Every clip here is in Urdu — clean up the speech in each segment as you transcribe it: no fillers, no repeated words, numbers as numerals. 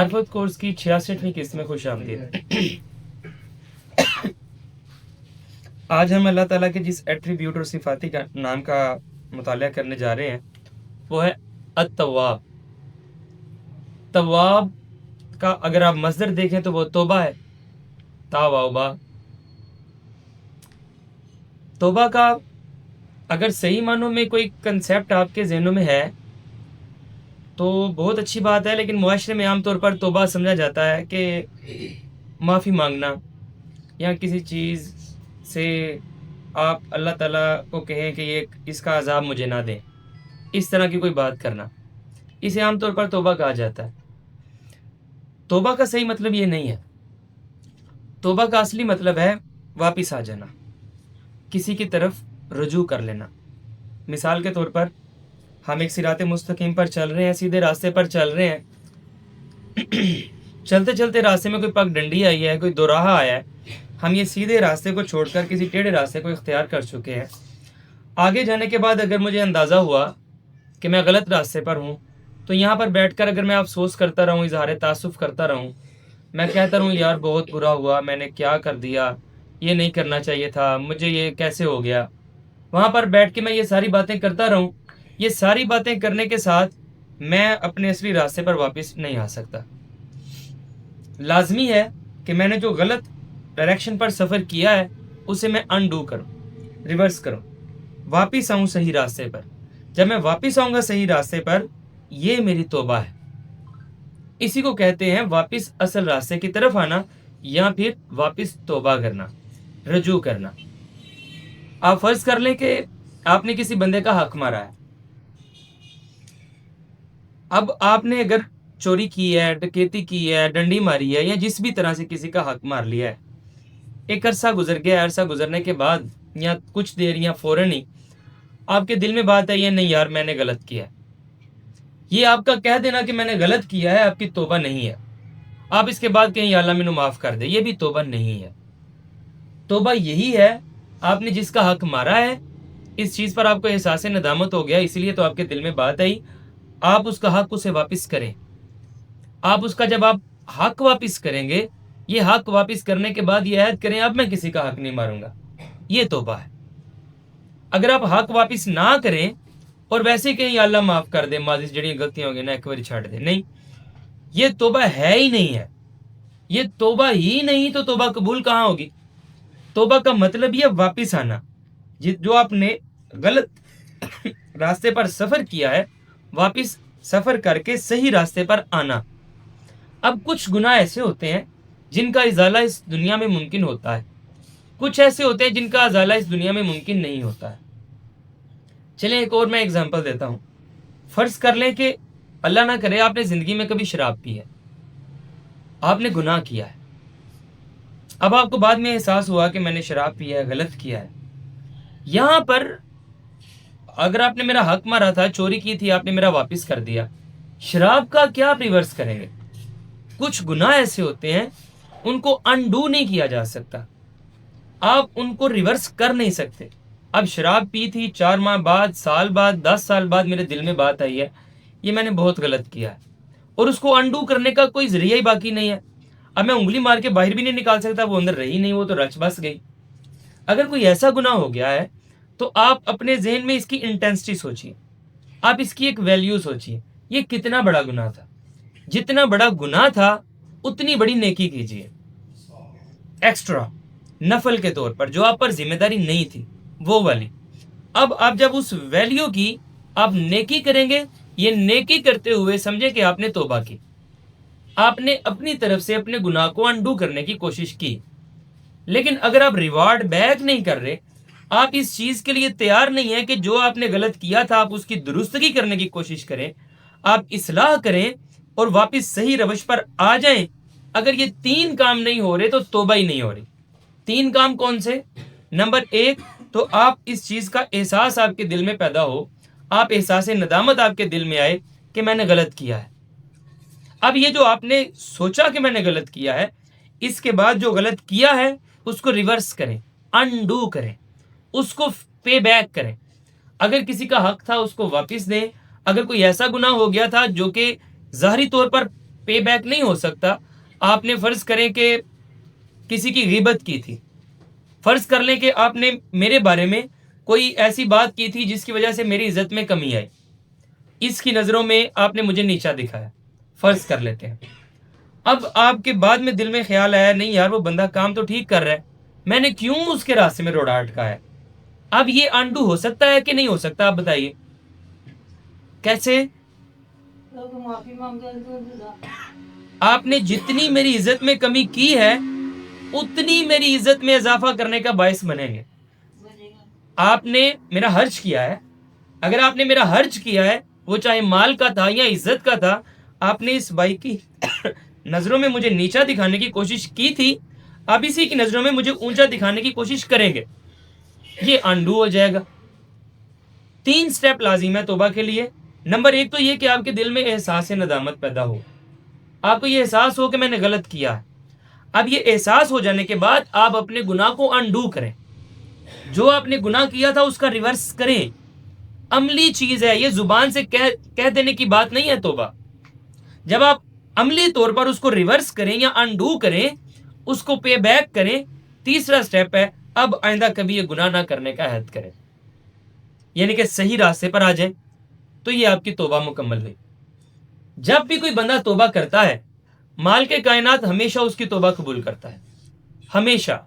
معرفت کورس کی 66ویں قسط میں خوش آمدید۔ آج ہم اللہ تعالیٰ کے جس ایٹریبیوٹ اور صفاتی کا نام کا مطالعہ کرنے جا رہے ہیں وہ ہے التواب۔ تواب کا اگر آپ مصدر دیکھیں تو وہ توبہ ہے، تاوابا۔ توبہ کا اگر صحیح معنوں میں کوئی کنسیپٹ آپ کے ذہنوں میں ہے تو بہت اچھی بات ہے، لیکن معاشرے میں عام طور پر توبہ سمجھا جاتا ہے کہ معافی مانگنا، یا کسی چیز سے آپ اللہ تعالیٰ کو کہیں کہ اس کا عذاب مجھے نہ دیں، اس طرح کی کوئی بات کرنا، اسے عام طور پر توبہ کہا جاتا ہے۔ توبہ کا صحیح مطلب یہ نہیں ہے۔ توبہ کا اصلی مطلب ہے واپس آ جانا، کسی کی طرف رجوع کر لینا۔ مثال کے طور پر ہم ایک صراط مستقیم پر چل رہے ہیں، سیدھے راستے پر چل رہے ہیں، چلتے چلتے راستے میں کوئی پگ ڈنڈی آئی ہے، کوئی دوراہا آیا ہے، ہم یہ سیدھے راستے کو چھوڑ کر کسی ٹیڑھے راستے کو اختیار کر چکے ہیں۔ آگے جانے کے بعد اگر مجھے اندازہ ہوا کہ میں غلط راستے پر ہوں تو یہاں پر بیٹھ کر اگر میں افسوس کرتا رہوں، اظہار تاسف کرتا رہوں، میں کہتا رہوں یار بہت برا ہوا، میں نے کیا کر دیا، یہ نہیں کرنا چاہیے تھا، مجھے یہ کیسے ہو گیا، وہاں پر بیٹھ کے میں یہ ساری باتیں کرتا رہوں، یہ ساری باتیں کرنے کے ساتھ میں اپنے اصلی راستے پر واپس نہیں آ سکتا۔ لازمی ہے کہ میں نے جو غلط ڈائریکشن پر سفر کیا ہے اسے میں انڈو کروں، ریورس کروں، واپس آؤں صحیح راستے پر۔ جب میں واپس آؤں گا صحیح راستے پر، یہ میری توبہ ہے۔ اسی کو کہتے ہیں واپس اصل راستے کی طرف آنا، یا پھر واپس توبہ کرنا، رجوع کرنا۔ آپ فرض کر لیں کہ آپ نے کسی بندے کا حق مارا ہے۔ اب آپ نے اگر چوری کی ہے، ڈکیتی کی ہے، ڈنڈی ماری ہے، یا جس بھی طرح سے کسی کا حق مار لیا ہے، ایک عرصہ گزر گیا، عرصہ گزرنے کے بعد یا کچھ دیر یا فوراً ہی آپ کے دل میں بات ہے یہ نہیں یار میں نے غلط کیا ہے۔ یہ آپ کا کہہ دینا کہ میں نے غلط کیا ہے آپ کی توبہ نہیں ہے۔ آپ اس کے بعد کہیں یا اللہ مینوں معاف کر دے، یہ بھی توبہ نہیں ہے۔ توبہ یہی ہے، آپ نے جس کا حق مارا ہے، اس چیز پر آپ کو احساس ندامت ہو گیا، اس لیے تو آپ کے دل میں بات آئی، آپ اس کا حق اسے واپس کریں۔ آپ اس کا جب آپ حق واپس کریں گے، یہ حق واپس کرنے کے بعد یہ عہد کریں اب میں کسی کا حق نہیں ماروں گا، یہ توبہ ہے۔ اگر آپ حق واپس نہ کریں اور ویسے کہیں یا اللہ معاف کر دے، ماضی سے جڑی غلطیاں ہو گئی نا ایک بار چھاڑ دے، نہیں، یہ توبہ ہے ہی نہیں ہے۔ یہ توبہ ہی نہیں تو توبہ قبول کہاں ہوگی؟ توبہ کا مطلب یہ واپس آنا، جو آپ نے غلط راستے پر سفر کیا ہے، واپس سفر کر کے صحیح راستے پر آنا۔ اب کچھ گناہ ایسے ہوتے ہیں جن کا ازالہ اس دنیا میں ممکن ہوتا ہے، کچھ ایسے ہوتے ہیں جن کا ازالہ اس دنیا میں ممکن نہیں ہوتا ہے۔ چلیں ایک اور میں اگزامپل دیتا ہوں۔ فرض کر لیں کہ اللہ نہ کرے آپ نے زندگی میں کبھی شراب پی ہے، آپ نے گناہ کیا ہے، اب آپ کو بعد میں احساس ہوا کہ میں نے شراب پیا ہے، غلط کیا ہے۔ یہاں پر اگر آپ نے میرا حق مارا تھا، چوری کی تھی، آپ نے میرا واپس کر دیا، شراب کا کیا آپ ریورس کریں گے؟ کچھ گناہ ایسے ہوتے ہیں ان کو انڈو نہیں کیا جا سکتا، آپ ان کو ریورس کر نہیں سکتے۔ اب شراب پی تھی، 4 ماہ بعد، سال بعد، 10 سال بعد میرے دل میں بات آئی ہے یہ میں نے بہت غلط کیا ہے، اور اس کو انڈو کرنے کا کوئی ذریعہ ہی باقی نہیں ہے۔ اب میں انگلی مار کے باہر بھی نہیں نکال سکتا، وہ اندر رہی نہیں، وہ تو رچ بس گئی۔ اگر کوئی ایسا گناہ ہو گیا ہے تو آپ اپنے ذہن میں اس کی انٹینسٹی سوچیے، آپ اس کی ایک ویلیو سوچیے، یہ کتنا بڑا گناہ تھا۔ جتنا بڑا گناہ تھا اتنی بڑی نیکی کیجیے، ایکسٹرا نفل کے طور پر، جو آپ پر ذمہ داری نہیں تھی وہ والی۔ اب آپ جب اس ویلیو کی آپ نیکی کریں گے، یہ نیکی کرتے ہوئے سمجھے کہ آپ نے توبہ کی، آپ نے اپنی طرف سے اپنے گناہ کو انڈو کرنے کی کوشش کی۔ لیکن اگر آپ ریوارڈ بیک نہیں کر رہے، آپ اس چیز کے لیے تیار نہیں ہیں کہ جو آپ نے غلط کیا تھا آپ اس کی درستگی کرنے کی کوشش کریں، آپ اصلاح کریں اور واپس صحیح روش پر آ جائیں، اگر یہ 3 کام نہیں ہو رہے تو توبہ ہی نہیں ہو رہی۔ 3 کام کون سے؟ نمبر 1 تو آپ اس چیز کا احساس آپ کے دل میں پیدا ہو، آپ احساس ندامت آپ کے دل میں آئے کہ میں نے غلط کیا ہے۔ اب یہ جو آپ نے سوچا کہ میں نے غلط کیا ہے، اس کے بعد جو غلط کیا ہے اس کو ریورس کریں، انڈو کریں، اس کو پے بیک کریں۔ اگر کسی کا حق تھا اس کو واپس دیں۔ اگر کوئی ایسا گناہ ہو گیا تھا جو کہ ظاہری طور پر پے بیک نہیں ہو سکتا. آپ نے فرض کریں کہ کسی کی غیبت کی تھی, فرض کر لیں کہ آپ نے میرے بارے میں کوئی ایسی بات کی تھی جس کی وجہ سے میری عزت میں کمی آئی, اس کی نظروں میں آپ نے مجھے نیچا دکھایا, فرض کر لیتے ہیں. اب آپ کے بعد میں دل میں خیال آیا نہیں یار وہ بندہ کام تو ٹھیک کر رہا ہے, میں نے کیوں اس کے راستے میں روڑا اٹکا ہے. اب یہ انڈو ہو سکتا ہے کہ نہیں ہو سکتا, آپ بتائیے کیسے. آپ نے جتنی میری عزت میں کمی کی ہے اتنی میری عزت میں اضافہ کرنے کا باعث بنیں گے. آپ نے میرا حرج کیا ہے, اگر آپ نے میرا حرج کیا ہے وہ چاہے مال کا تھا یا عزت کا تھا, آپ نے اس بھائی کی نظروں میں مجھے نیچا دکھانے کی کوشش کی تھی, آپ اسی کی نظروں میں مجھے اونچا دکھانے کی کوشش کریں گے, یہ انڈو ہو جائے گا. 3 سٹیپ لازم ہے توبہ کے لیے. نمبر 1 تو یہ کہ آپ کے دل میں احساس ندامت پیدا ہو, آپ کو یہ احساس ہو کہ میں نے غلط کیا. اب یہ احساس ہو جانے کے بعد آپ اپنے گناہ کو انڈو کریں, جو آپ نے گناہ کیا تھا اس کا ریورس کریں. عملی چیز ہے, یہ زبان سے کہہ دینے کی بات نہیں ہے توبہ. جب آپ عملی طور پر اس کو ریورس کریں یا انڈو کریں, اس کو پے بیک کریں, تیسرا سٹیپ ہے اب آئندہ کبھی یہ گناہ نہ کرنے کا عہد کریں, یعنی کہ صحیح راستے پر آ جائے. تو یہ آپ کی توبہ مکمل ہوئی. جب بھی کوئی بندہ توبہ کرتا ہے مال کے کائنات ہمیشہ اس کی توبہ قبول کرتا ہے, ہمیشہ.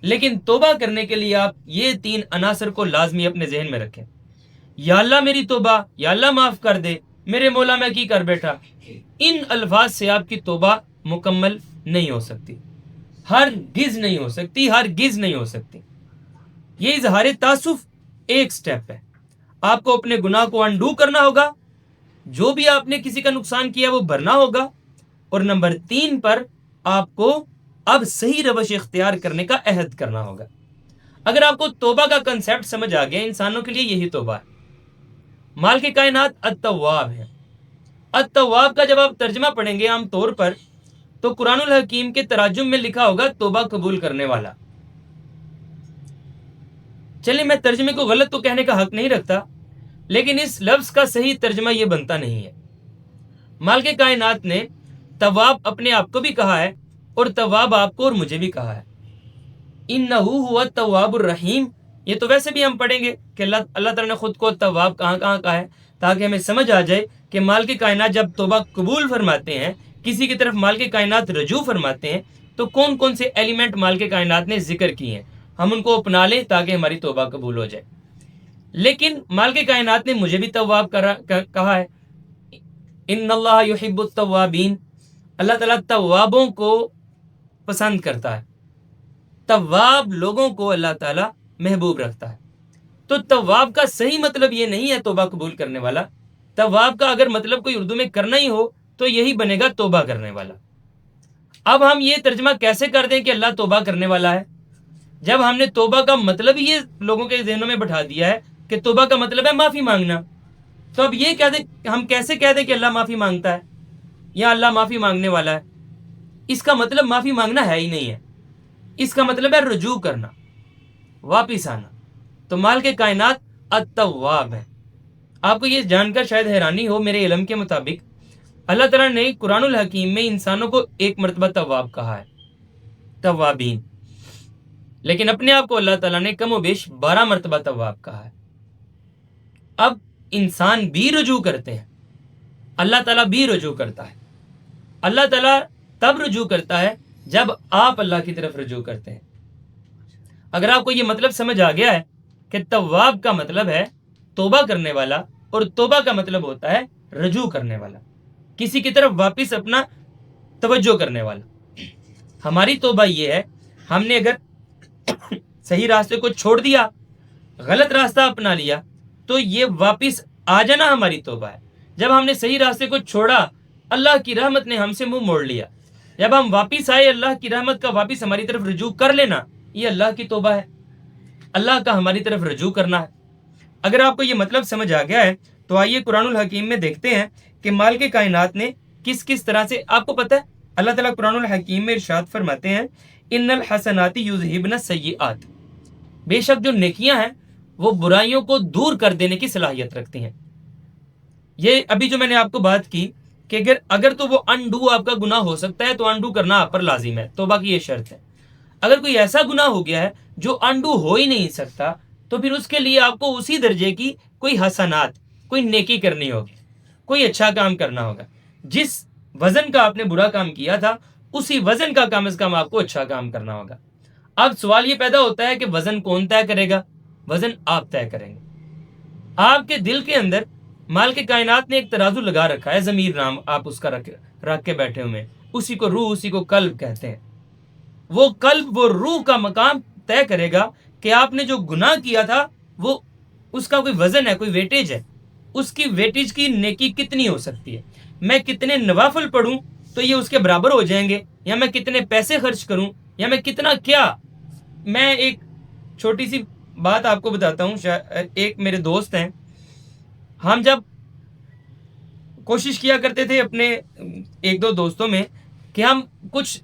لیکن توبہ کرنے کے لیے آپ یہ 3 عناصر کو لازمی اپنے ذہن میں رکھیں. یا اللہ میری توبہ, یا اللہ معاف کر دے, میرے مولا میں کی کر بیٹھا. ان الفاظ سے آپ کی توبہ مکمل نہیں ہو سکتی, ہرگز نہیں ہو سکتی, ہرگز نہیں ہو سکتی. یہ اظہار تاسف ایک سٹیپ ہے. آپ کو اپنے گناہ کو انڈو کرنا ہوگا, جو بھی آپ نے کسی کا نقصان کیا وہ بھرنا ہوگا, اور نمبر 3 پر آپ کو اب صحیح روش اختیار کرنے کا عہد کرنا ہوگا. اگر آپ کو توبہ کا کنسیپٹ سمجھ آ گیا, انسانوں کے لیے یہی توبہ ہے. مال کے کائنات التواب ہے. التواب کا جب آپ ترجمہ پڑھیں گے عام طور پر تو قرآن الحکیم کے تراجم میں لکھا ہوگا توبہ قبول کرنے والا. چلیے میں ترجمے کو غلط تو کہنے کا حق نہیں رکھتا, لیکن اس لفظ کا صحیح ترجمہ یہ بنتا نہیں ہے. مال کے کائنات نے تواب اپنے آپ کو بھی کہا ہے, اور تواب آپ کو اور مجھے بھی کہا ہے. انہو ہوا التواب الرحیم. یہ تو ویسے بھی ہم پڑھیں گے کہ اللہ تعالیٰ نے خود کو تواب کہاں کہاں کہا ہے, تاکہ ہمیں سمجھ آ جائے کہ مال کے کائنات جب توبہ قبول فرماتے ہیں, کسی کی طرف مال کے کائنات رجوع فرماتے ہیں, تو کون کون سے ایلیمنٹ مال کے کائنات نے ذکر کیے ہیں, ہم ان کو اپنا لیں تاکہ ہماری توبہ قبول ہو جائے. لیکن مال کے کائنات نے مجھے بھی تواب کہا ہے. ان اللہ یحب التوابین. اللہ تعالیٰ توابوں کو پسند کرتا ہے, تواب لوگوں کو اللہ تعالیٰ محبوب رکھتا ہے. تو تواب کا صحیح مطلب یہ نہیں ہے توبہ قبول کرنے والا. تواب کا اگر مطلب کوئی اردو میں کرنا ہی ہو تو یہی بنے گا توبہ کرنے والا. اب ہم یہ ترجمہ کیسے کر دیں کہ اللہ توبہ کرنے والا ہے, جب ہم نے توبہ کا مطلب یہ لوگوں کے ذہنوں میں بٹھا دیا ہے کہ توبہ کا مطلب ہے معافی مانگنا. تو اب یہ کہہ دیں, ہم کیسے کہہ دیں کہ اللہ معافی مانگتا ہے یا اللہ معافی مانگنے والا ہے. اس کا مطلب معافی مانگنا ہے ہی نہیں ہے, اس کا مطلب ہے رجوع کرنا, واپس آنا. تو مال کے کائنات التواب ہے. آپ کو یہ جان کر شاید حیرانی ہو, میرے علم کے مطابق اللہ تعالیٰ نے قرآن الحکیم میں انسانوں کو 1 مرتبہ تواب کہا ہے, توابین, لیکن اپنے آپ کو اللہ تعالیٰ نے کم و بیش 12 مرتبہ تواب کہا ہے. اب انسان بھی رجوع کرتے ہیں, اللہ تعالیٰ بھی رجوع کرتا ہے. اللہ تعالیٰ تب رجوع کرتا ہے جب آپ اللہ کی طرف رجوع کرتے ہیں. اگر آپ کو یہ مطلب سمجھ آ گیا ہے کہ تواب کا مطلب ہے توبہ کرنے والا, اور توبہ کا مطلب ہوتا ہے رجوع کرنے والا, کسی کی طرف واپس اپنا توجہ کرنے والا. ہماری توبہ یہ ہے, ہم نے اگر صحیح راستے کو چھوڑ دیا, غلط راستہ اپنا لیا, تو یہ واپس آ جانا ہماری توبہ ہے. جب ہم نے صحیح راستے کو چھوڑا, اللہ کی رحمت نے ہم سے منہ موڑ لیا, جب ہم واپس آئے, اللہ کی رحمت کا واپس ہماری طرف رجوع کر لینا, یہ اللہ کی توبہ ہے, اللہ کا ہماری طرف رجوع کرنا ہے. اگر آپ کو یہ مطلب سمجھ آ گیا ہے تو آئیے قرآن الحکیم میں دیکھتے ہیں کہ مال کے کائنات نے کس کس طرح سے, آپ کو پتہ ہے اللہ تعالیٰ قرآن الحکیم میں ارشاد فرماتے ہیں ان الحسنات یذہبن السیئات, بے شک جو نیکیاں ہیں وہ برائیوں کو دور کر دینے کی صلاحیت رکھتی ہیں. یہ ابھی جو میں نے آپ کو بات کی کہ اگر تو وہ انڈو آپ کا گناہ ہو سکتا ہے تو انڈو کرنا آپ پر لازم ہے، توبہ کی یہ شرط ہے۔ اگر کوئی ایسا گناہ ہو گیا ہے جو انڈو ہو ہی نہیں سکتا تو پھر اس کے لیے آپ کو اسی درجے کی کوئی حسنات، کوئی نیکی کرنی ہوگی، کوئی اچھا کام کرنا ہوگا۔ جس وزن کا آپ نے برا کام کیا تھا اسی وزن کا کم از کم آپ کو اچھا کام کرنا ہوگا۔ اب سوال یہ پیدا ہوتا ہے کہ وزن کون طے کرے گا؟ وزن آپ طے کریں گے۔ آپ کے دل کے اندر مال کے کائنات نے ایک ترازو لگا رکھا ہے، ضمیر نام آپ اس کا رکھ کے بیٹھے ہوئے، اسی کو روح، اسی کو قلب کہتے ہیں۔ وہ قلب، وہ روح کا مقام طے کرے گا کہ آپ نے جو گناہ کیا تھا وہ اس کا کوئی وزن ہے، کوئی ویٹیج ہے، اس کی ویٹیج کی نیکی کتنی ہو سکتی ہے۔ میں کتنے نوافل پڑھوں تو یہ اس کے برابر ہو جائیں گے، یا میں کتنے پیسے خرچ کروں، یا میں کتنا کیا۔ میں ایک چھوٹی سی بات آپ کو بتاتا ہوں۔ ایک میرے دوست ہیں، ہم جب کوشش کیا کرتے تھے اپنے ایک دو دوستوں میں کہ ہم کچھ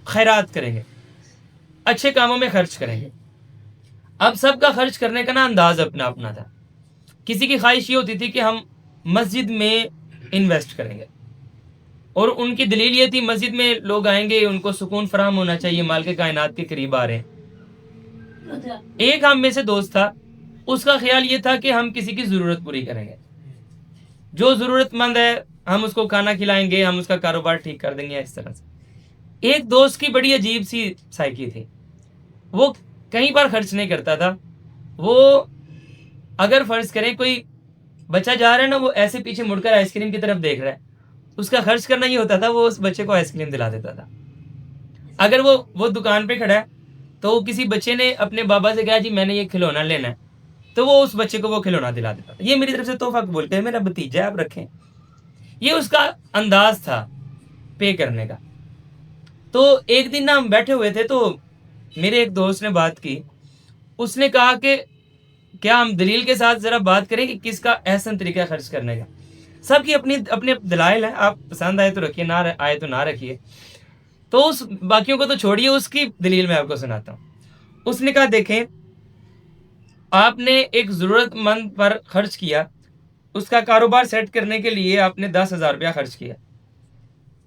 خیرات کریں گے، اچھے کاموں میں خرچ کریں گے۔ اب سب کا خرچ کرنے کا انداز اپنا اپنا تھا۔ کسی کی خواہش یہ ہوتی تھی کہ ہم مسجد میں انویسٹ کریں گے، اور ان کی دلیل یہ تھی مسجد میں لوگ آئیں گے، ان کو سکون فراہم ہونا چاہیے، مال کے کائنات کے قریب آ رہے ہیں۔ ایک ہم میں سے دوست تھا، اس کا خیال یہ تھا کہ ہم کسی کی ضرورت پوری کریں گے، جو ضرورت مند ہے ہم اس کو کھانا کھلائیں گے، ہم اس کا کاروبار ٹھیک کر دیں گے، اس طرح سے۔ ایک دوست کی بڑی عجیب سی سائیکی تھی، وہ کہیں بار خرچ نہیں کرتا تھا۔ وہ اگر فرض کریں کوئی بچہ جا رہا ہے نا، وہ ایسے پیچھے مڑ کر آئس کریم کی طرف دیکھ رہا ہے، اس کا خرچ کرنا یہ ہوتا تھا وہ اس بچے کو آئس کریم دلا دیتا تھا۔ اگر وہ دکان پہ کھڑا ہے تو کسی بچے نے اپنے بابا سے کہا جی میں نے یہ کھلونا لینا ہے، تو وہ اس بچے کو وہ کھلونا دلا دیتا تھا۔ یہ میری طرف سے تحفہ قبول کریں، میرا بھتیجا آپ رکھیں۔ یہ اس کا انداز تھا پے کرنے کا۔ تو ایک دن ہم بیٹھے ہوئے تھے تو میرے ایک دوست نے بات کی، اس نے کہا کہ کیا ہم دلیل کے ساتھ ذرا بات کریں کہ کس کا احسن طریقہ خرچ کرنے کا۔ سب کی اپنی اپنے دلائل ہیں، آپ پسند آئے تو رکھیے، نہ آئے تو نہ رکھیے۔ تو اس باقیوں کو تو چھوڑیے، اس کی دلیل میں آپ کو سناتا ہوں۔ اس نے کہا دیکھیں، آپ نے ایک ضرورت مند پر خرچ کیا، اس کا کاروبار سیٹ کرنے کے لیے آپ نے 10,000 روپیہ خرچ کیا،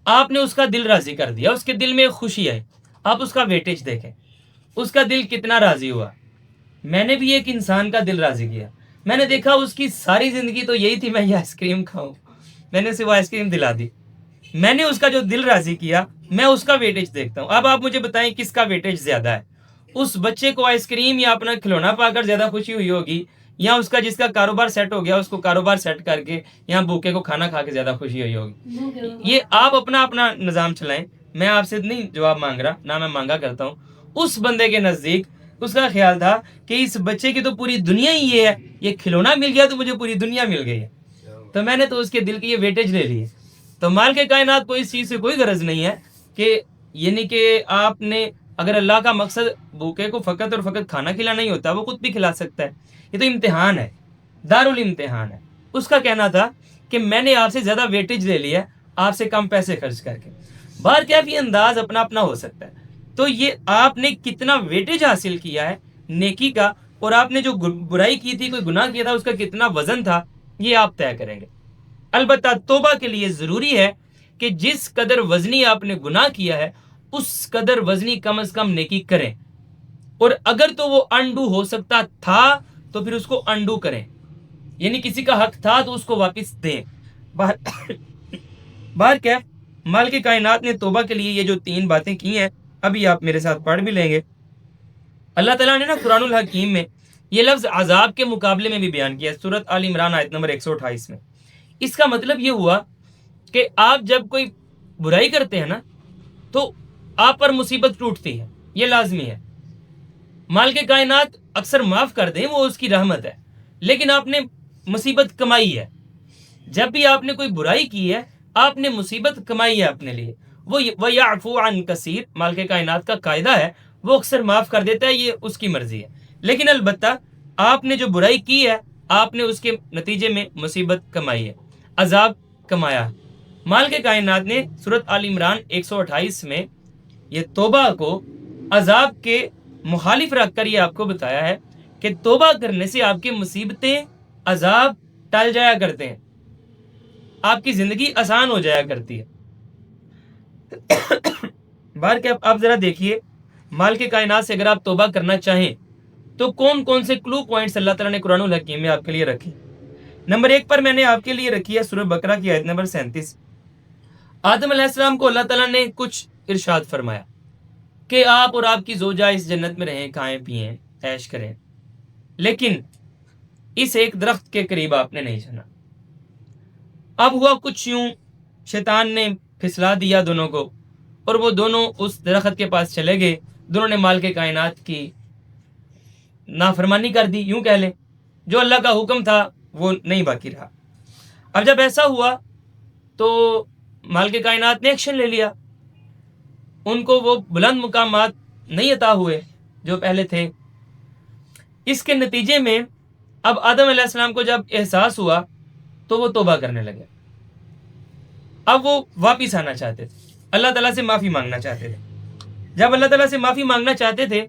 آپ نے اس کا دل راضی کر دیا، اس کے دل میں خوشی آئی۔ آپ اس کا ویٹیج دیکھیں، اس کا دل کتنا راضی ہوا۔ میں نے بھی ایک انسان کا دل راضی کیا، میں نے دیکھا اس کی ساری زندگی تو یہی تھی میں یہ آئس کریم کھاؤں، میں نے اسے وہ آئس کریم دلا دی۔ میں نے اس کا جو دل راضی کیا، میں اس کا ویٹیج دیکھتا ہوں۔ اب آپ مجھے بتائیں کس کا ویٹیج زیادہ ہے؟ اس بچے کو آئس کریم یا اپنا کھلونا پا کر زیادہ خوشی ہوئی ہوگی، یا اس کا جس کا کاروبار سیٹ ہو گیا اس کو کاروبار سیٹ کر کے یا بھوکے کو کھانا کھا کے زیادہ خوشی ہوئی ہوگی؟ یہ آپ اپنا اپنا نظام چلائیں، میں آپ سے نہیں جواب مانگ رہا، نہ میں مانگا کرتا ہوں۔ اس بندے کے نزدیک اس کا خیال تھا کہ اس بچے کی تو پوری دنیا ہی یہ ہے، یہ کھلونا مل گیا تو مجھے پوری دنیا مل گئی ہے، تو میں نے تو اس کے دل کی یہ ویٹیج لے لی ہے۔ تو مال کے کائنات کو اس چیز سے کوئی غرض نہیں ہے کہ یعنی کہ آپ نے، اگر اللہ کا مقصد بھوکے کو فقط اور فقط کھانا کھلانا نہیں ہوتا، وہ خود بھی کھلا سکتا ہے۔ یہ تو امتحان ہے، دارالامتحان ہے۔ اس کا کہنا تھا کہ میں نے آپ سے زیادہ ویٹیج لے لی ہے آپ سے کم پیسے خرچ کر کے۔ باہر کیا بھی انداز اپنا اپنا ہو سکتا ہے۔ تو یہ آپ نے کتنا ویٹیج حاصل کیا ہے نیکی کا، اور آپ نے جو برائی کی تھی، کوئی گناہ کیا تھا، اس کا کتنا وزن تھا، یہ آپ طے کریں گے۔ البتہ توبہ کے لیے ضروری ہے کہ جس قدر وزنی آپ نے گناہ کیا ہے اس قدر وزنی کم از کم نیکی کریں، اور اگر تو وہ انڈو ہو سکتا تھا تو پھر اس کو انڈو کریں، یعنی کسی کا حق تھا تو اس کو واپس دیں۔ باہر کیا مال کی کائنات نے توبہ کے لیے یہ جو 3 باتیں کی ہیں، ابھی آپ میرے ساتھ پڑھ بھی لیں گے۔ اللہ تعالیٰ نے نا قرآن الحکیم میں یہ لفظ عذاب کے مقابلے میں بھی بیان کیا ہے، سورۃ آل عمران آیت نمبر 128 میں۔ اس کا مطلب یہ ہوا کہ آپ جب کوئی برائی کرتے ہیں نا تو آپ پر مصیبت ٹوٹتی ہے، یہ لازمی ہے۔ مال کے کائنات اکثر معاف کر دیں، وہ اس کی رحمت ہے، لیکن آپ نے مصیبت کمائی ہے۔ جب بھی آپ نے کوئی برائی کی ہے آپ نے مصیبت کمائی ہے اپنے لیے۔ وہ وَيَعْفُو عَنْ كَثِيرٍ مال کے کائنات کا قاعدہ ہے، وہ اکثر معاف کر دیتا ہے، یہ اس کی مرضی ہے۔ لیکن البتہ آپ نے جو برائی کی ہے آپ نے اس کے نتیجے میں مصیبت کمائی ہے، عذاب کمایا ہے۔ مال کے کائنات نے سورۃ آل عمران 128 میں یہ توبہ کو عذاب کے مخالف رکھ کر یہ آپ کو بتایا ہے کہ توبہ کرنے سے آپ کی مصیبتیں، عذاب ٹل جایا کرتے ہیں۔ آپ کی زندگی آسان ہو جایا کرتی ہے۔ بار کہ آپ ذرا دیکھیے مال کے کائنات سے اگر آپ توبہ کرنا چاہیں تو کون کون سے کلو پوائنٹس اللہ تعالیٰ نے قرآن الحکیم میں آپ کے لیے رکھے۔ نمبر 1 پر میں نے آپ کے لیے رکھی ہے سورہ بقرہ کی آیت نمبر 37۔ آدم علیہ السلام کو اللہ تعالیٰ نے کچھ ارشاد فرمایا کہ آپ اور آپ کی زوجہ اس جنت میں رہیں، کھائیں پئیں، عیش کریں، لیکن اس ایک درخت کے قریب آپ نے نہیں جانا۔ اب ہوا کچھ یوں، شیطان نے پھسلا دیا دونوں کو اور وہ دونوں اس درخت کے پاس چلے گئے، دونوں نے مال کے کائنات کی نافرمانی کر دی، یوں کہہ لیں، جو اللہ کا حکم تھا وہ نہیں باقی رہا۔ اب جب ایسا ہوا تو مال کے کائنات نے ایکشن لے لیا، ان کو وہ بلند مقامات نہیں عطا ہوئے جو پہلے تھے۔ اس کے نتیجے میں اب آدم علیہ السلام کو جب احساس ہوا تو وہ توبہ کرنے لگے۔ اب وہ واپس آنا چاہتے تھے، اللہ تعالیٰ سے معافی مانگنا چاہتے تھے۔ جب اللہ تعالیٰ سے معافی مانگنا چاہتے تھے،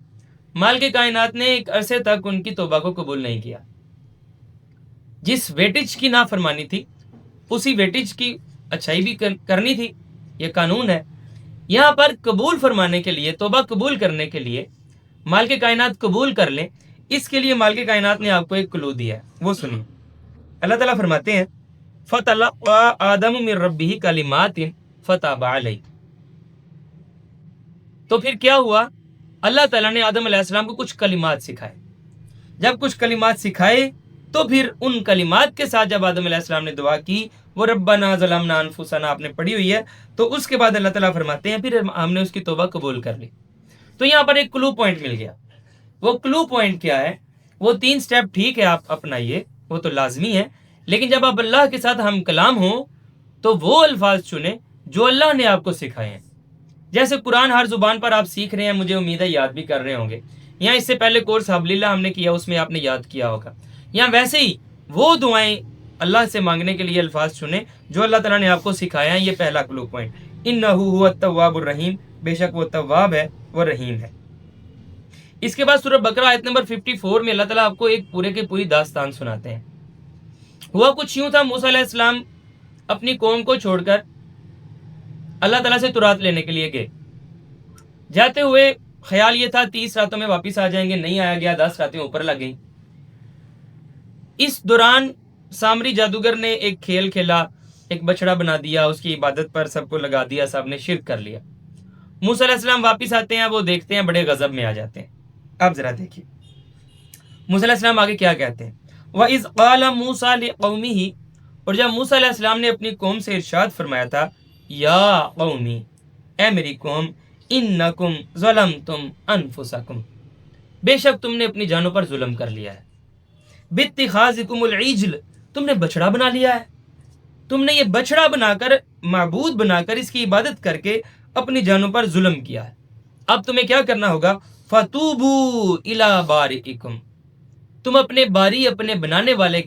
مال کے کائنات نے ایک عرصے تک ان کی توبہ کو قبول نہیں کیا۔ جس ویٹیج کی نافرمانی تھی اسی ویٹیج کی اچھائی بھی کرنی تھی، یہ قانون ہے۔ یہاں پر قبول فرمانے کے لیے، توبہ قبول کرنے کے لیے، مال کے کائنات قبول کر لیں، اس کے لیے مال کے کائنات نے آپ کو ایک کلو دیا ہے، وہ سنیے۔ اللہ تعالیٰ فرماتے ہیں فَتَلَقَّىٰ آدَمُ مِن رَبِّهِ كَلِمَاتٍ فَتَابَ عَلَيْهِ۔ تو پھر کیا ہوا؟ اللہ تعالیٰ نے آدم علیہ السلام کو کچھ کلمات سکھائے۔ جب کچھ کلمات سکھائے تو پھر ان کلمات کے ساتھ جب آدم علیہ السلام نے دعا کی، وہ ربنا ظلمنا انفسنا آپ نے پڑھی ہوئی ہے، تو اس کے بعد اللہ تعالیٰ فرماتے ہیں پھر ہم نے اس کی توبہ قبول کر لی۔ تو یہاں پر ایک کلو پوائنٹ مل گیا۔ وہ کلو پوائنٹ کیا ہے؟ وہ 3 سٹیپ ٹھیک ہے آپ اپنائیے، وہ تو لازمی ہے، لیکن جب آپ اللہ کے ساتھ ہم کلام ہوں تو وہ الفاظ چنیں جو اللہ نے آپ کو سکھائے ہیں۔ جیسے قرآن ہر زبان پر آپ سیکھ رہے ہیں، مجھے امید ہے یاد بھی کر رہے ہوں گے، یا اس سے پہلے کورس حبل ہم نے کیا، اس میں آپ نے یاد کیا ہوگا، یا ویسے ہی وہ دعائیں اللہ سے مانگنے کے لیے الفاظ چنیں جو اللہ تعالیٰ نے آپ کو سکھایا ہے۔ یہ پہلا کلو پوائنٹ، انہ هو التواب الرحیم، بے شک وہ تواب ہے، وہ رحیم ہے۔ اس کے بعد سورہ بقرہ آیت نمبر 54 میں اللہ تعالیٰ آپ کو ایک پورے کے پوری داستان سناتے ہیں۔ ہوا کچھ یوں تھا، موسیٰ علیہ السلام اپنی قوم کو چھوڑ کر اللہ تعالیٰ سے تورات لینے کے لیے گئے۔ جاتے ہوئے خیال یہ تھا 30 راتوں میں واپس آ جائیں گے، نہیں آیا گیا، 10 راتیں اوپر لگ گئیں۔ اس دوران سامری جادوگر نے ایک کھیل کھیلا، ایک بچڑا بنا دیا، اس کی عبادت پر سب کو لگا دیا، سب نے شرک کر لیا۔ موسیٰ علیہ السلام واپس آتے ہیں، وہ دیکھتے ہیں، بڑے غضب میں آ جاتے ہیں۔ اب ذرا دیکھیے موسیٰ علیہ السلام آگے کیا کہتے ہیں۔ وَإِذْ قَالَ مُوسَىٰ لِقَوْمِهِ، اور جب موسیٰ علیہ السلام نے اپنی قوم سے ارشاد فرمایا تھا، یا قومی، اے میری قوم، انکم ظلمتم انفسکم، بے شک تم نے اپنی جانوں پر ظلم کر لیا ہے، باتخاذکم العجل، تم نے بچڑا بنا لیا ہے، تم نے یہ بچڑا بنا کر، معبود بنا کر، اس کی عبادت کر کے اپنی جانوں پر ظلم کیا ہے۔ اب تمہیں کیا کرنا ہوگا؟ فَتُوبُوا إِلَىٰ بَارِئِكُمْ، تم اپنے باری، اپنے بنانے والے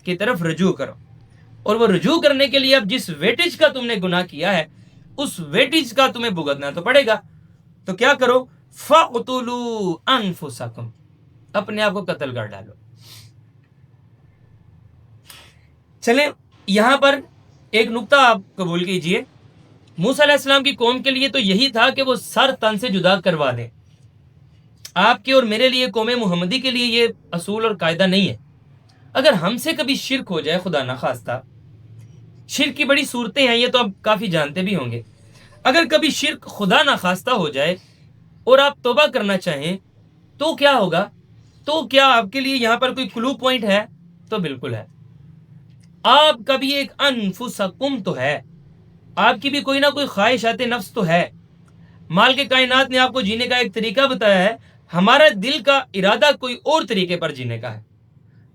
کی طرف رجوع کرو، اور وہ رجوع کرنے کے لیے اب جس ویٹیج کا تم نے گناہ کیا ہے اس ویٹیج کا تمہیں بھگتنا تو پڑے گا۔ تو کیا کرو؟ فَاقْتُلُوا أَنفُسَكُمْ، اپنے آپ کو قتل کر ڈالو۔ چلیں یہاں پر ایک نقطہ آپ قبول کیجئے، موسیٰ علیہ السلام کی قوم کے لیے تو یہی تھا کہ وہ سر تن سے جدا کروا دیں۔ آپ کے اور میرے لیے، قوم محمدی کے لیے یہ اصول اور قاعدہ نہیں ہے۔ اگر ہم سے کبھی شرک ہو جائے، خدا نخواستہ، شرک کی بڑی صورتیں ہیں، یہ تو آپ کافی جانتے بھی ہوں گے، اگر کبھی شرک خدا نخواستہ ہو جائے اور آپ توبہ کرنا چاہیں تو کیا ہوگا؟ تو کیا آپ کے لیے یہاں پر کوئی کلو پوائنٹ ہے؟ تو بالکل ہے۔ آپ کا بھی ایک انفسکم تو ہے، آپ کی بھی کوئی نہ کوئی خواہشات نفس تو ہے۔ مال کے کائنات نے آپ کو جینے کا ایک طریقہ بتایا ہے، ہمارا دل کا ارادہ کوئی اور طریقے پر جینے کا ہے۔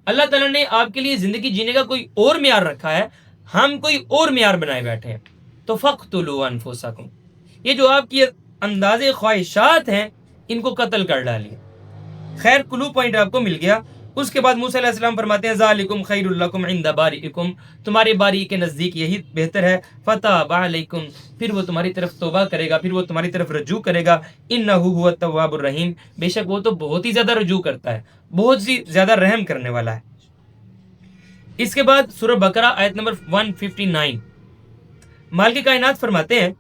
اللہ تعالیٰ نے آپ کے لیے زندگی جینے کا کوئی اور معیار رکھا ہے، ہم کوئی اور معیار بنائے بیٹھے ہیں۔ تو فَاقْتُلُوا أَنفُسَكُمْ، یہ جو آپ کی انداز خواہشات ہیں ان کو قتل کر ڈالیے۔ خیر، کلو پوائنٹ آپ کو مل گیا۔ اس کے بعد موسیٰ علیہ السلام فرماتے ہیں ذَلِكُمْ خَيْرٌ لَكُمْ عِنْدَ بَارِئِكُمْ، تمہارے باری کے نزدیک یہی بہتر ہے، فَتَابَ عَلَيْكُمْ، پھر وہ تمہاری طرف توبہ کرے گا، پھر وہ تمہاری طرف رجوع کرے گا، إِنَّهُ هُوَ التَّوَّابُ الرَّحِيمُ، بے شک وہ تو بہت ہی زیادہ رجوع کرتا ہے، بہت ہی زیادہ رحم کرنے والا ہے۔ اس کے بعد سورہ بقرہ آیت نمبر 159 مالک کائنات فرماتے ہیں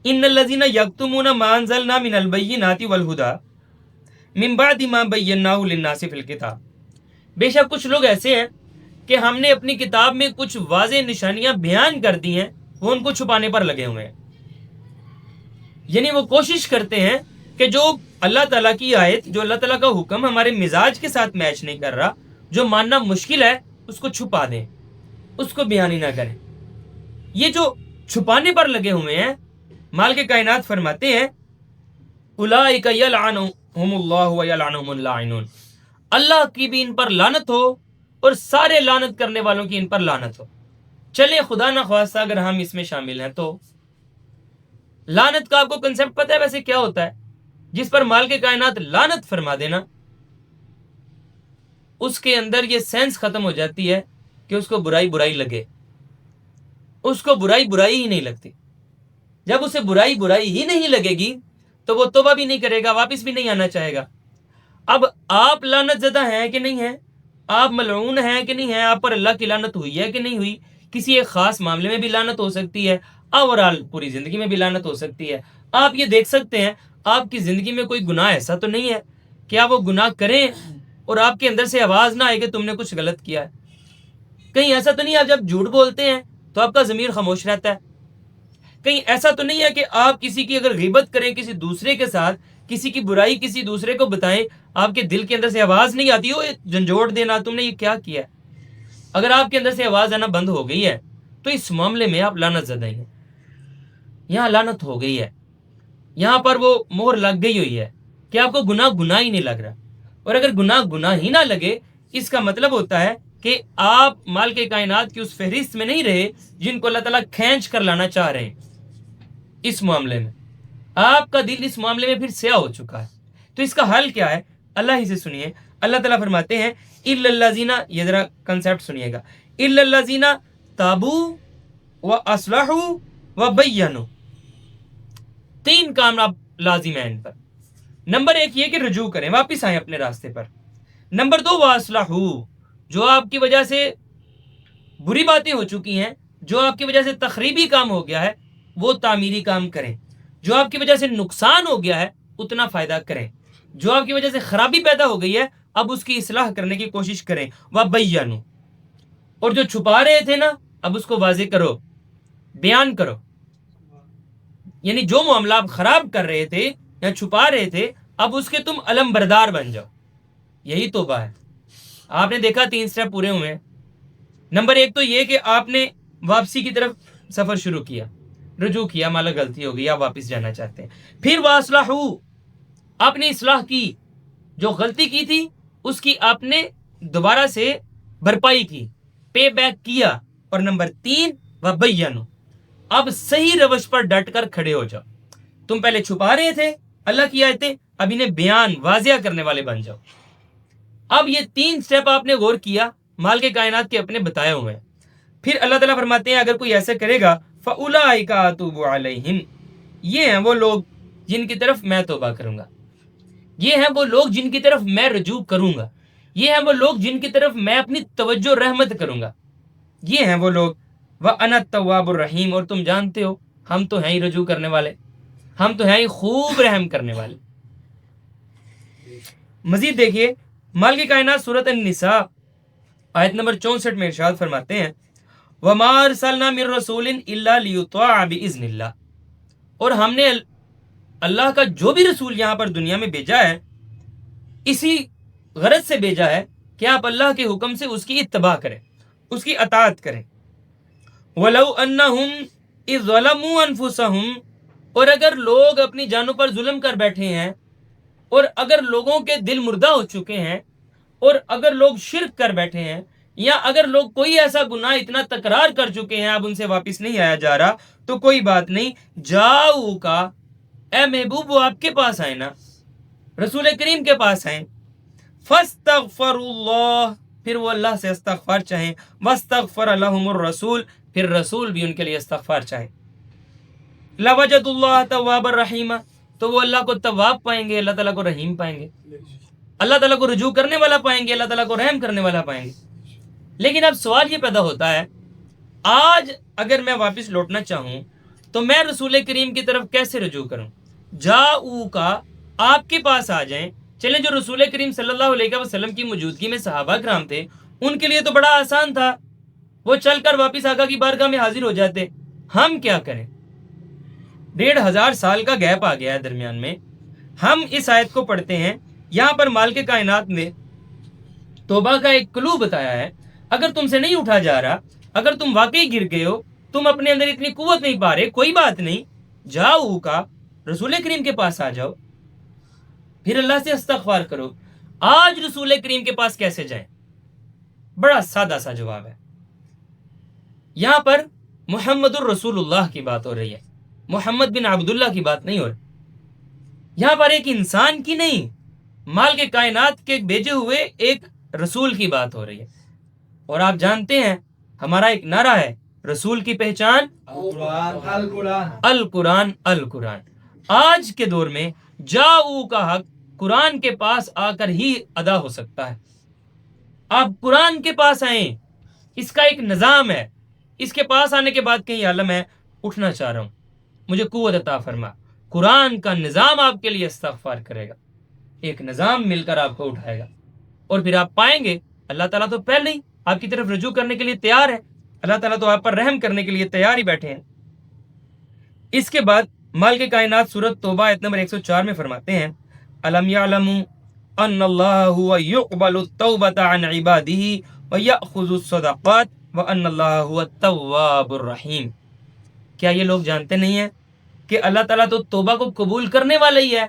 ان الذین یکتمون ما انزلنا من البینات والہدی من بعد ما بیناہ للناس فی الکتاب، بے شک کچھ لوگ ایسے ہیں کہ ہم نے اپنی کتاب میں کچھ واضح نشانیاں بیان کر دی ہیں، وہ ان کو چھپانے پر لگے ہوئے ہیں۔ یعنی وہ کوشش کرتے ہیں کہ جو اللہ تعالیٰ کی آیت، جو اللہ تعالیٰ کا حکم ہمارے مزاج کے ساتھ میچ نہیں کر رہا، جو ماننا مشکل ہے، اس کو چھپا دیں، اس کو بیان ہی نہ کریں۔ یہ جو چھپانے پر لگے ہوئے ہیں، مالک کائنات فرماتے ہیں اولئک یلعنہم اللہ ویلعنہم اللاعنون، اللہ کی بھی ان پر لعنت ہو اور سارے لعنت کرنے والوں کی ان پر لعنت ہو۔ چلیں خدا نہ خواستہ اگر ہم اس میں شامل ہیں تو لعنت کا آپ کو کنسیپٹ پتہ ہے ویسے کیا ہوتا ہے؟ جس پر مالک کائنات لعنت فرما دینا، اس کے اندر یہ سینس ختم ہو جاتی ہے کہ اس کو برائی برائی لگے، اس کو برائی برائی ہی نہیں لگتی۔ جب اسے برائی برائی ہی نہیں لگے گی تو وہ توبہ بھی نہیں کرے گا، واپس بھی نہیں آنا چاہے گا۔ اب آپ لعنت زدہ ہیں کہ نہیں ہیں، آپ ملعون ہیں کہ نہیں ہیں، آپ پر اللہ کی لعنت ہوئی ہے کہ نہیں ہوئی، کسی ایک خاص معاملے میں بھی لعنت ہو سکتی ہے، اوورال پوری زندگی میں بھی لعنت ہو سکتی ہے۔ آپ یہ دیکھ سکتے ہیں آپ کی زندگی میں کوئی گناہ ایسا تو نہیں ہے کہ آپ وہ گناہ کریں اور آپ کے اندر سے آواز نہ آئے کہ تم نے کچھ غلط کیا ہے۔ کہیں ایسا تو نہیں ہے آپ جب جھوٹ بولتے ہیں تو آپ کا ضمیر خاموش رہتا ہے؟ کہیں ایسا تو نہیں ہے کہ آپ کسی کی اگر غیبت کریں کسی دوسرے کے ساتھ، کسی کی برائی کسی دوسرے کو بتائیں، آپ کے دل کے اندر سے آواز نہیں آتی ہو جھنجھوڑ دینا تم نے یہ کیا کیا ہے؟ اگر آپ کے اندر سے آواز آنا بند ہو گئی ہے تو اس معاملے میں آپ لعنت زدہ ہیں، یہاں لعنت ہو گئی ہے، یہاں پر وہ مہر لگ گئی ہوئی ہے کہ آپ کو گناہ گناہ ہی نہیں لگ رہا۔ اور اگر گناہ گناہ ہی نہ لگے، اس کا مطلب ہوتا ہے کہ آپ مالک کائنات کی اس فہرست میں نہیں رہے جن کو اللہ تعالیٰ کھینچ کر لانا چاہ رہے ہیں۔ اس معاملے میں آپ کا دل اس معاملے میں پھر سیاہ ہو چکا ہے، تو اس کا حل کیا ہے؟ اللہ ہی سے سنیے۔ اللہ تعالیٰ فرماتے ہیں الا الذین، یہ ذرا کنسیپٹ سنیے گا، الا الذین تابوا واصلحوا وبینوا، تین کام آپ لازم ہیں ان پر۔ نمبر ایک یہ کہ رجوع کریں، واپس آئیں اپنے راستے پر۔ نمبر دو واصلحوا، جو آپ کی وجہ سے بری باتیں ہو چکی ہیں، جو آپ کی وجہ سے تخریبی کام ہو گیا ہے، وہ تعمیری کام کریں۔ جو آپ کی وجہ سے نقصان ہو گیا ہے اتنا فائدہ کریں۔ جو آپ کی وجہ سے خرابی پیدا ہو گئی ہے اب اس کی اصلاح کرنے کی کوشش کریں۔ وَبَيَّنُوا، اور جو چھپا رہے تھے نا اب اس کو واضح کرو، بیان کرو۔ یعنی جو معاملہ آپ خراب کر رہے تھے یا چھپا رہے تھے اب اس کے تم علم بردار بن جاؤ، یہی توبہ ہے۔ آپ نے دیکھا 3 سٹیپ پورے ہوئے ہیں۔ نمبر ایک تو یہ کہ آپ نے واپسی کی طرف سفر شروع کیا، رجوع کیا، مالا غلطی ہو گئی، آپ واپس جانا چاہتے ہیں۔ پھر واصلحوا، آپ نے اصلاح کی، جو غلطی کی تھی اس کی آپ نے دوبارہ سے بھرپائی کی، پے بیک کیا۔ اور نمبر 3 وبینوا، اب صحیح روش پر ڈٹ کر کھڑے ہو جاؤ۔ تم پہلے چھپا رہے تھے اللہ کی آیتیں، اب انہیں بیان واضح کرنے والے بن جاؤ۔ اب یہ 3 سٹیپ آپ نے غور کیا، مال کے کائنات کے اپنے بتائے ہوئے ہیں۔ پھر اللہ تعالیٰ فرماتے ہیں اگر کوئی ایسا کرے گا فَأُولَٰئِکَ أَتُوبُ عَلَيْهِمْ، یہ ہیں وہ لوگ جن کی طرف میں توبہ کروں گا، یہ ہیں وہ لوگ جن کی طرف میں رجوع کروں گا، یہ ہیں وہ لوگ جن کی طرف میں اپنی توجہ رحمت کروں گا، یہ ہیں وہ لوگ۔ وَأَنَا التَّوَّابُ الرَّحِيمُ، اور تم جانتے ہو ہم تو ہیں ہی رجوع کرنے والے، ہم تو ہیں ہی خوب رحم کرنے والے۔ مزید دیکھیے مالک کائنات سورۃ النساء آیت نمبر 64 میں ارشاد فرماتے ہیں وَمَا أَرْسَلْنَا مِن رَّسُولٍ إِلَّا لِيُطَاعَ بِإِذْنِ اللَّهِ، اور ہم نے اللہ کا جو بھی رسول یہاں پر دنیا میں بھیجا ہے اسی غرض سے بھیجا ہے کہ آپ اللہ کے حکم سے اس کی اتباع کریں، اس کی اطاعت کریں۔ وَلَوْ أَنَّهُمْ إِذْ ظَلَمُوا أَنفُسَهُمْ، اور اگر لوگ اپنی جانوں پر ظلم کر بیٹھے ہیں، اور اگر لوگوں کے دل مردہ ہو چکے ہیں، اور اگر لوگ شرک کر بیٹھے ہیں، یا اگر لوگ کوئی ایسا گناہ اتنا تکرار کر چکے ہیں اب ان سے واپس نہیں آیا جا رہا، تو کوئی بات نہیں، جاؤ کا، اے محبوب وہ آپ کے پاس آئے نا، رسول کریم کے پاس آئیں، فَاسْتَغْفَرُوا اللَّهَ، پھر وہ اللہ سے استغفار چاہیں، وَاسْتَغْفَرَ لَهُمُ الرَّسُولُ، پھر رسول بھی ان کے لیے استغفار چاہیں، لَوَجَدُوا اللَّهَ تَوَّابًا رَحِيمًا، تو وہ اللہ کو تواب پائیں گے، اللہ تعالیٰ کو رحیم پائیں گے، اللہ تعالیٰ کو رجوع کرنے والا پائیں گے، اللہ تعالیٰ کو رحم کرنے والا پائیں گے۔ لیکن اب سوال یہ پیدا ہوتا ہے، آج اگر میں واپس لوٹنا چاہوں تو میں رسول کریم کی طرف کیسے رجوع کروں؟ جاؤ کا آپ کے پاس آ جائیں، چلیں جو رسول کریم صلی اللہ علیہ وسلم کی موجودگی میں صحابہ کرام تھے ان کے لیے تو بڑا آسان تھا، وہ چل کر واپس آقا کی بارگاہ میں حاضر ہو جاتے۔ ہم کیا کریں؟ 1500 سال کا گیپ آ گیا ہے درمیان میں۔ ہم اس آیت کو پڑھتے ہیں، یہاں پر مالک کائنات نے توبہ کا ایک کلو بتایا ہے، اگر تم سے نہیں اٹھا جا رہا، اگر تم واقعی گر گئے ہو، تم اپنے اندر اتنی قوت نہیں پا رہے، کوئی بات نہیں، جاؤ کا رسول کریم کے پاس آ جاؤ، پھر اللہ سے استغفار کرو۔ آج رسول کریم کے پاس کیسے جائیں؟ بڑا سادہ سا جواب ہے، یہاں پر محمد الرسول اللہ کی بات ہو رہی ہے، محمد بن عبداللہ کی بات نہیں ہو رہی، یہاں پر ایک انسان کی نہیں، مال کے کائنات کے بھیجے ہوئے ایک رسول کی بات ہو رہی ہے۔ اور آپ جانتے ہیں ہمارا ایک نعرہ ہے، رسول کی پہچان القرآن القرآن۔ آج کے دور میں جاؤ کا حق قرآن کے پاس آ کر ہی ادا ہو سکتا ہے۔ آپ قرآن کے پاس آئیں، اس کا ایک نظام ہے، اس کے پاس آنے کے بعد کہیں عالم ہے اٹھنا چاہ رہا ہوں، مجھے قوت عطا فرما، قرآن کا نظام آپ کے لیے استغفار کرے گا، ایک نظام مل کر آپ کو اٹھائے گا، اور پھر آپ پائیں گے اللہ تعالیٰ تو پہلے ہی آپ کی طرف رجوع کرنے کے لیے تیار ہے، اللہ تعالیٰ تو آپ پر رحم کرنے کے لیے تیار ہی بیٹھے ہیں۔ اس کے بعد مال کے کائنات سورۃ توبہ آیت نمبر 104 میں فرماتے ہیں، الم یعلموا ان اللہ هو يقبل التوبۃ عن عباده ويأخذ الصدقات وان اللہ هو التواب الرحیم۔ کیا یہ لوگ جانتے نہیں ہیں کہ اللہ تعالیٰ تو توبہ کو قبول کرنے والا ہی ہے،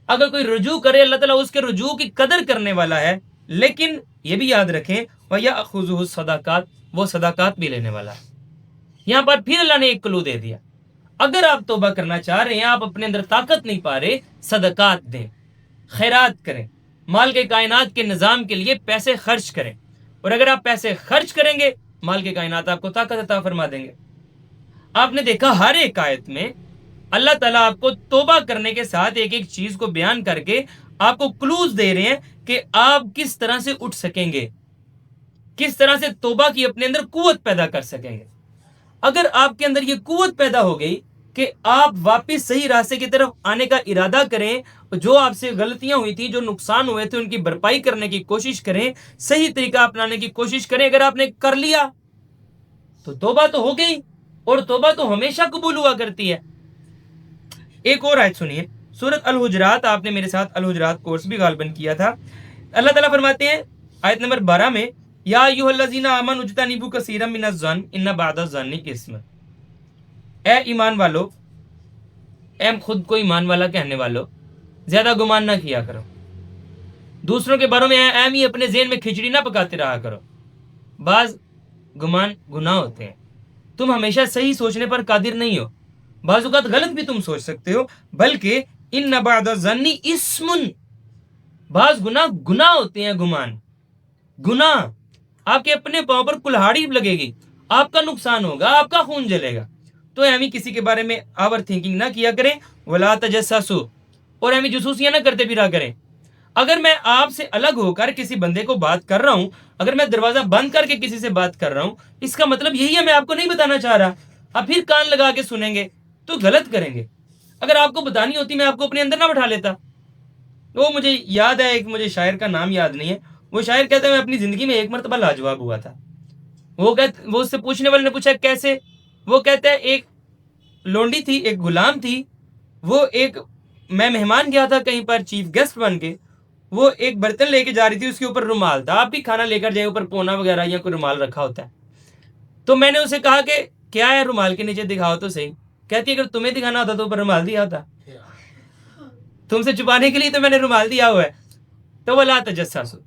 اگر کوئی رجوع کرے اللہ تعالیٰ اس کے رجوع کی قدر کرنے والا ہے، لیکن یہ بھی یاد رکھیں وَيَأْخُذُهُ الصَّدَقَاتِ، وہ صدقات بھی لینے والا ہے۔ یہاں پر پھر اللہ نے ایک کلو دے دیا، اگر آپ توبہ کرنا چاہ رہے ہیں، آپ اپنے اندر طاقت نہیں پا رہے، صدقات دیں، خیرات کریں، مال کے کائنات کے نظام کے لیے پیسے خرچ کریں، اور اگر آپ پیسے خرچ کریں گے مال کے کائنات آپ کو طاقت عطا فرما دیں گے۔ آپ نے دیکھا ہر ایک آیت میں اللہ تعالیٰ آپ کو توبہ کرنے کے ساتھ ایک ایک چیز کو بیان کر کے آپ کو کلوز دے رہے ہیں کہ آپ کس طرح سے اٹھ سکیں گے، کس طرح سے توبہ کی اپنے اندر قوت پیدا کر سکیں گے۔ اگر آپ کے اندر یہ قوت پیدا ہو گئی کہ آپ واپس صحیح راستے کی طرف آنے کا ارادہ کریں، جو آپ سے غلطیاں ہوئی تھیں، جو نقصان ہوئے تھے، ان کی بھرپائی کرنے کی کوشش کریں، صحیح طریقہ اپنانے کی کوشش کریں، اگر آپ نے کر لیا تو توبہ تو ہو گئی، اور توبہ تو ہمیشہ قبول ہوا کرتی ہے۔ ایک اور آیت سنیے، سورۃ الحجرات، آپ نے میرے ساتھ الحجرات کورس بھی غالباً کیا تھا۔ اللہ تعالیٰ فرماتے ہیں آیت نمبر 12 میں، یا ایھا الذین آمنوا اجتنبوا کثیرا من الظن ان بعض الظن اثم۔ اے ایمان والو، اے خود کو ایمان والا کہنے والو، زیادہ گمان نہ کیا کرو، دوسروں کے بارے میں ایم ہی اپنے ذہن میں کھچڑی نہ پکاتے رہا کرو، بعض گمان گناہ ہوتے ہیں، تم ہمیشہ صحیح سوچنے پر قادر نہیں ہو، بعض اوقات غلط بھی تم سوچ سکتے ہو، بلکہ ان بعض الظن اسم، بعض گناہ ہوتے ہیں، گناہ آپ کے اپنے پاؤں پر کلہاڑی لگے گی، آپ کا نقصان ہوگا، آپ کا خون جلے گا، تو ایمی کسی کے بارے میں اوور تھنکنگ نہ کیا کریں، ولا تجسسوا، اور ایمی جاسوسیاں نہ کرتے پھرا کریں۔ اگر میں آپ سے الگ ہو کر کسی بندے کو بات کر رہا ہوں، اگر میں دروازہ بند کر کے کسی سے بات کر رہا ہوں، اس کا مطلب یہی ہے میں آپ کو نہیں بتانا چاہ رہا، آپ پھر کان لگا کے سنیں گے تو غلط کریں گے۔ اگر آپ کو بتانی ہوتی میں آپ کو اپنے اندر نہ بٹھا لیتا۔ وہ مجھے یاد ہے، ایک مجھے شاعر کا نام یاد نہیں ہے، وہ شاعر کہتا ہے میں اپنی زندگی میں ایک مرتبہ لاجواب ہوا تھا۔ وہ اس سے پوچھنے والے نے پوچھا کیسے؟ وہ کہتا ہے ایک لونڈی تھی، ایک غلام تھی، وہ میں مہمان گیا تھا کہیں پر چیف گیسٹ بن کے، وہ ایک برتن لے کے جا رہی تھی، اس کے اوپر رومال تھا، آپ بھی کھانا لے کر جائیں اوپر پونا وغیرہ یا کوئی رومال رکھا ہوتا ہے، تو میں نے اسے کہا کہ کیا ہے رومال کے نیچے دکھاؤ تو صحیح، کہتی ہے اگر تمہیں دکھانا ہوتا تو اوپر رومال دیا ہوتا، تم سے چھپانے کے لیے تو میں نے رومال دیا ہوا ہے۔ تو ولا تجسسوا،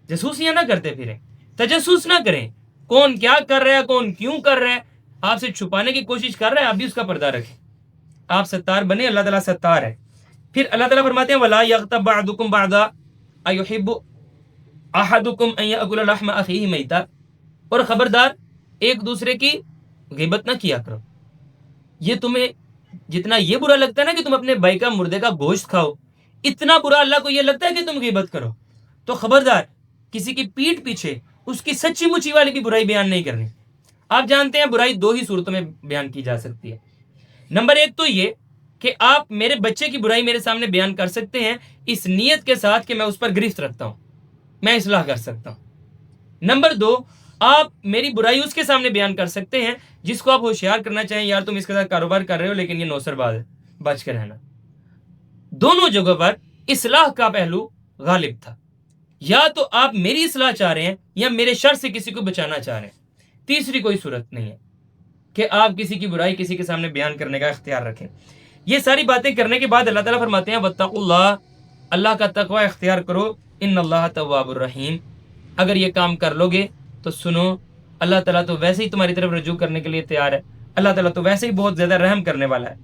جاسوسیاں نہ کرتے پھریں، تجسس نہ کریں، کون کیا کر رہا ہے، کون کیوں کر رہا ہے، آپ سے چھپانے کی کوشش کر رہا ہے، آپ بھی اس کا پردہ رکھیں، آپ ستار بنے، اللہ تعالیٰ ستار ہے۔ پھر اللہ تعالیٰ فرماتے ہیں ولا یغتب بعضکم بعضا ایحب احدکم ان یاکل لحم اخیہ میتا، اور خبردار ایک دوسرے کی غیبت نہ کیا کرو، یہ تمہیں جتنا یہ برا لگتا ہے نا کہ تم اپنے بھائی کا مردے کا گوشت کھاؤ، اتنا برا اللہ کو یہ لگتا ہے کہ تم غیبت کرو، تو خبردار کسی کی پیٹھ پیچھے اس کی سچی مچی والی بھی برائی بیان نہیں کرنی. آپ جانتے ہیں برائی دو ہی صورتوں میں بیان کی جا سکتی ہے. نمبر ایک تو یہ کہ آپ میرے بچے کی برائی میرے سامنے بیان کر سکتے ہیں اس نیت کے ساتھ کہ میں اس پر گرفت رکھتا ہوں, میں اصلاح کر سکتا ہوں. نمبر دو, آپ میری برائی اس کے سامنے بیان کر سکتے ہیں جس کو آپ ہوشیار کرنا چاہیں, یار تم اس کے ساتھ کاروبار کر رہے ہو لیکن یہ نوسر باز ہے, بچ کے رہنا. دونوں جگہوں پر اصلاح کا پہلو غالب تھا. یا تو آپ میری اصلاح چاہ رہے ہیں یا میرے شر سے کسی کو بچانا چاہ رہے ہیں. تیسری کوئی صورت نہیں ہے کہ آپ کسی کی برائی کسی کے سامنے بیان کرنے کا اختیار رکھیں. یہ ساری باتیں کرنے کے بعد اللہ تعالیٰ فرماتے ہیں واتقوا اللہ, اللہ کا تقوی اختیار کرو, ان اللہ تواب الرحیم. اگر یہ کام کر لو گے تو سنو, اللہ تعالیٰ تو ویسے ہی تمہاری طرف رجوع کرنے کے لیے تیار ہے, اللہ تعالیٰ تو ویسے ہی بہت زیادہ رحم کرنے والا ہے.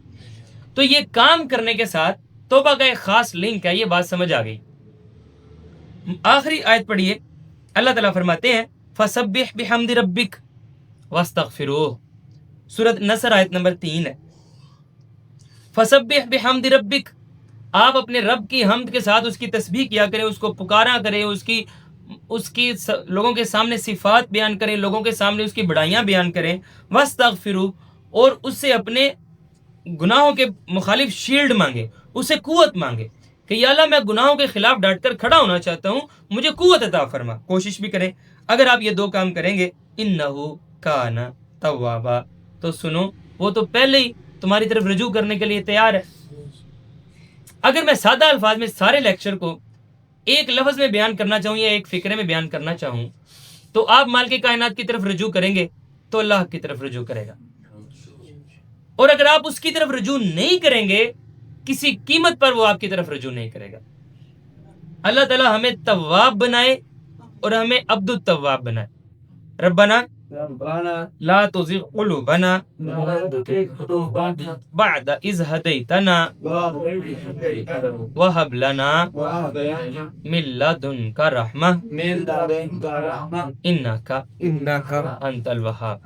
تو یہ کام کرنے کے ساتھ توبہ کا ایک خاص لنک ہے, یہ بات سمجھ آ گئی. آخری آیت پڑھیے, اللہ تعالیٰ فرماتے ہیں فسبح بحمد ربک واستغفروہ, سورۃ نصر آیت نمبر 3 ہے. فسبح بحمد ربک, آپ اپنے رب کی حمد کے ساتھ اس کی تسبیح کیا کریں, اس کو پکارا کریں, اس کی لوگوں کے سامنے صفات بیان کریں, لوگوں کے سامنے اس کی بڑائیاں بیان کریں. واستغفروہ, اور اس سے اپنے گناہوں کے مخالف شیلڈ مانگے, اسے قوت مانگے کہ یا اللہ میں گناہوں کے خلاف ڈٹ کر کھڑا ہونا چاہتا ہوں, مجھے قوت عطا فرما. کوشش بھی کریں. اگر آپ یہ دو کام کریں گے انہو کان توابا, تو سنو وہ تو پہلے ہی تمہاری طرف رجوع کرنے کے لیے تیار ہے. اگر میں سادہ الفاظ میں سارے لیکچر کو ایک لفظ میں بیان کرنا چاہوں یا ایک فقرے میں بیان کرنا چاہوں تو آپ مالک کائنات کی طرف رجوع کریں گے تو اللہ کی طرف رجوع کرے گا, اور اگر آپ اس کی طرف رجوع نہیں کریں گے کسی قیمت پر وہ آپ کی طرف رجوع نہیں کرے گا. اللہ تعالیٰ ہمیں تواب بنائے اور ہمیں عبد التواب بنائے. ربنا لا تزغ قلوبنا بعد إذ هديتنا وهب لنا من لدنك رحمة إنك أنت الوهاب.